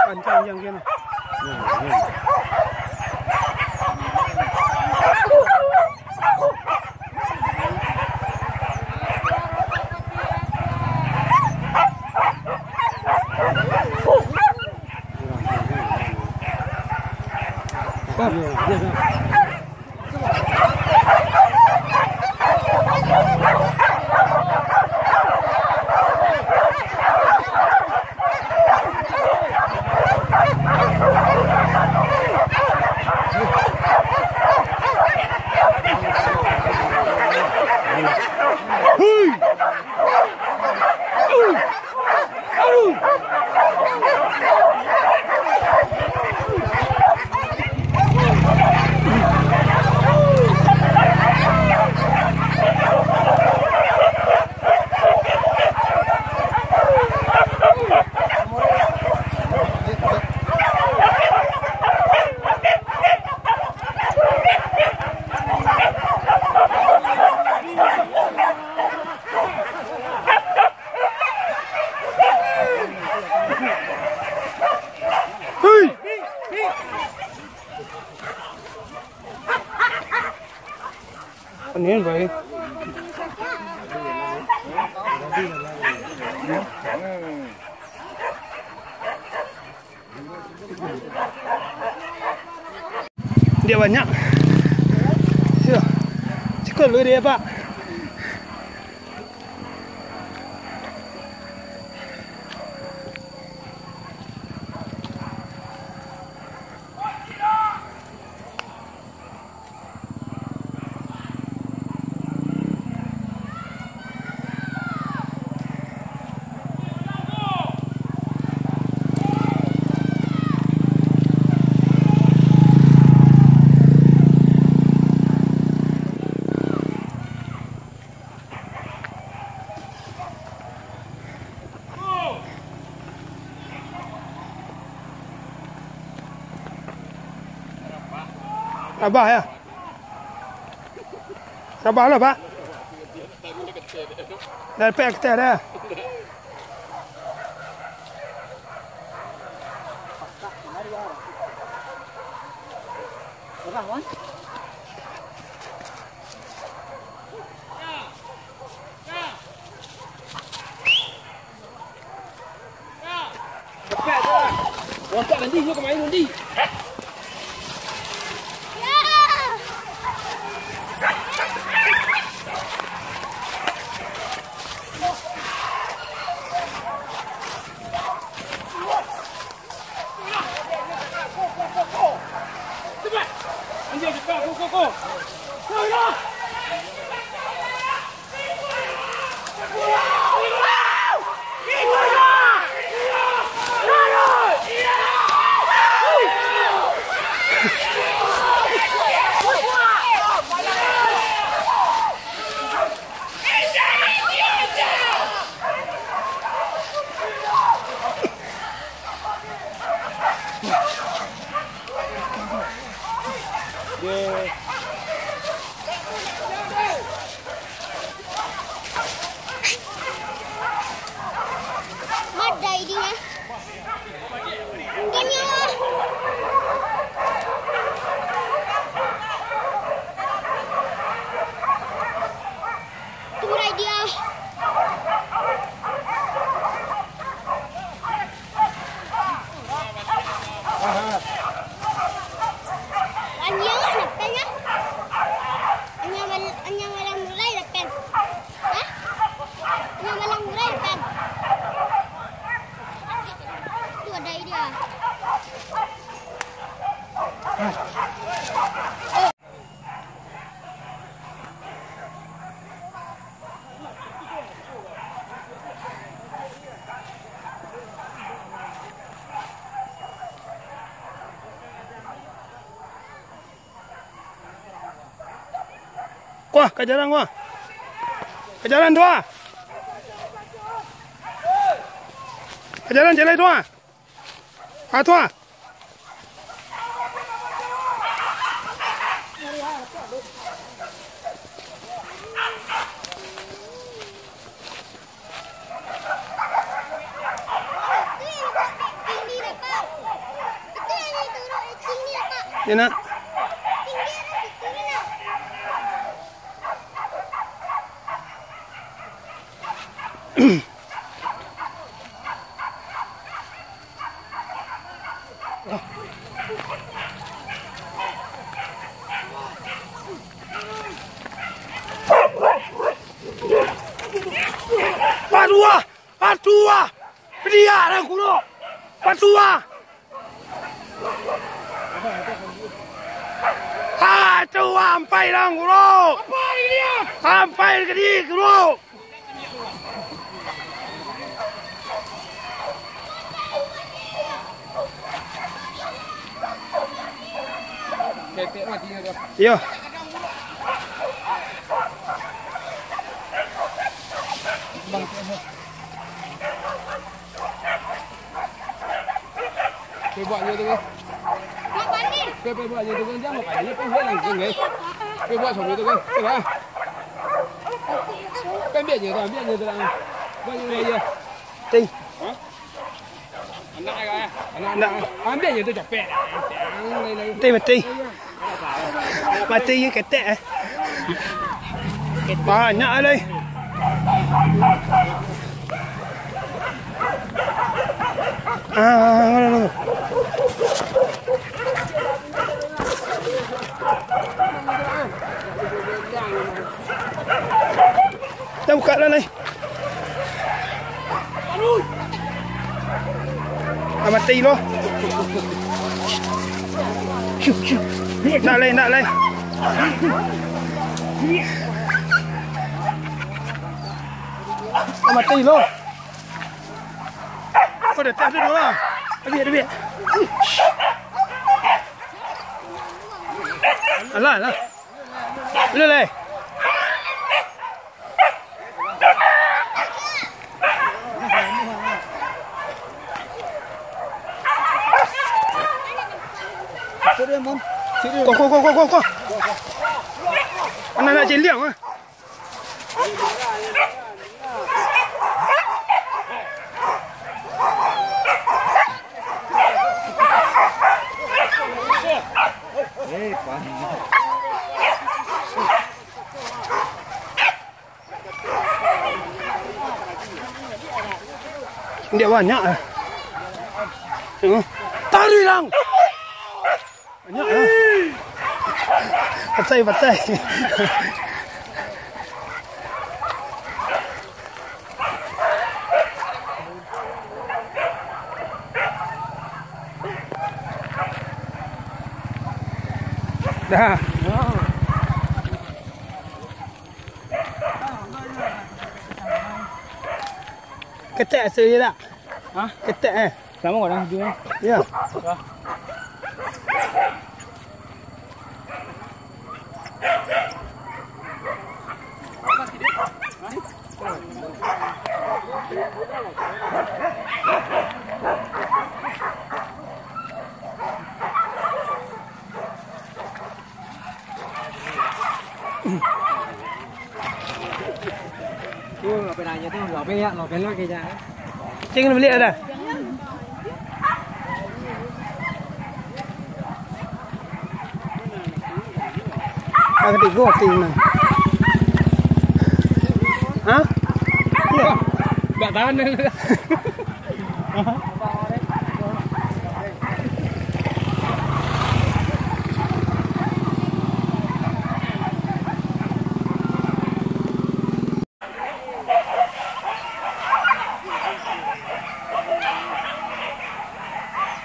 Panjang yang gini. Ini baik. Dia banyak. Ya, cukup lu dia Pak. Sabar ya. Sabarlah Pak. Dah pek kita dah. Cepat dah. Loncat nanti kau main nanti. Tua, ke jalan gua. Ke jalan Tua. Ke jalan jalan Tua. Tua. Yan na. Patua! Pedia dah kuno. Patua! Sampai lah kuno. Sampai ke dia kuno. Iya. Kau buat je tu kan? Kau buat je tu kan? Jangan pakai dia pun buat langsung kan? Kau buat sampai tu kan? Kau kan biar je tu, biar je tu lah. Buat je je. Ting. Anak kan? Anak. Ambil je tu capek. Ting mati. Mati je ketek eh. Banyak lagi. Mana. Dah buka lah ni. Mati lo. Nak leh. Mati lo. Kau dah tak ada dulu lah. Biar. Alah. Boleh. Kau. Anak nak jeliang ah. Dia banyak ah. Tarik lang. Banyak ah. Patai. Dah. Ketek asal tak? Ha? Ketek eh. Sama orang tu eh. Ya. Tu apa nanya tu? Lope lah kerja. Jangan beli ada. Agak tiga tinggal. Hah? Ya. Tak tahan dah.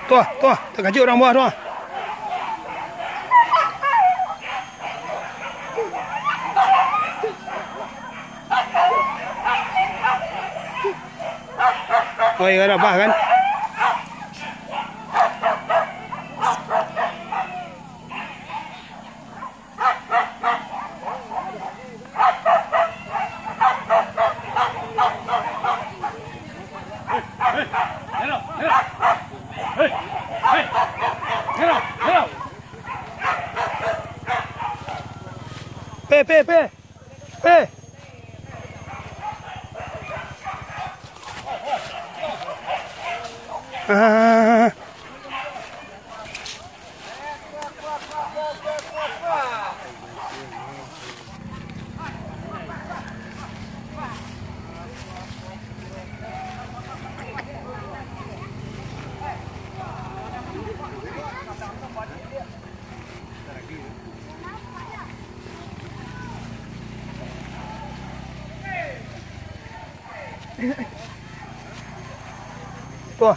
Tuah, terkejut orang buah tuah. Oh, ya ada bah kan? Tuh.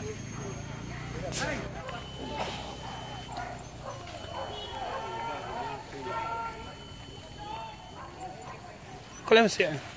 Kau lihat masih?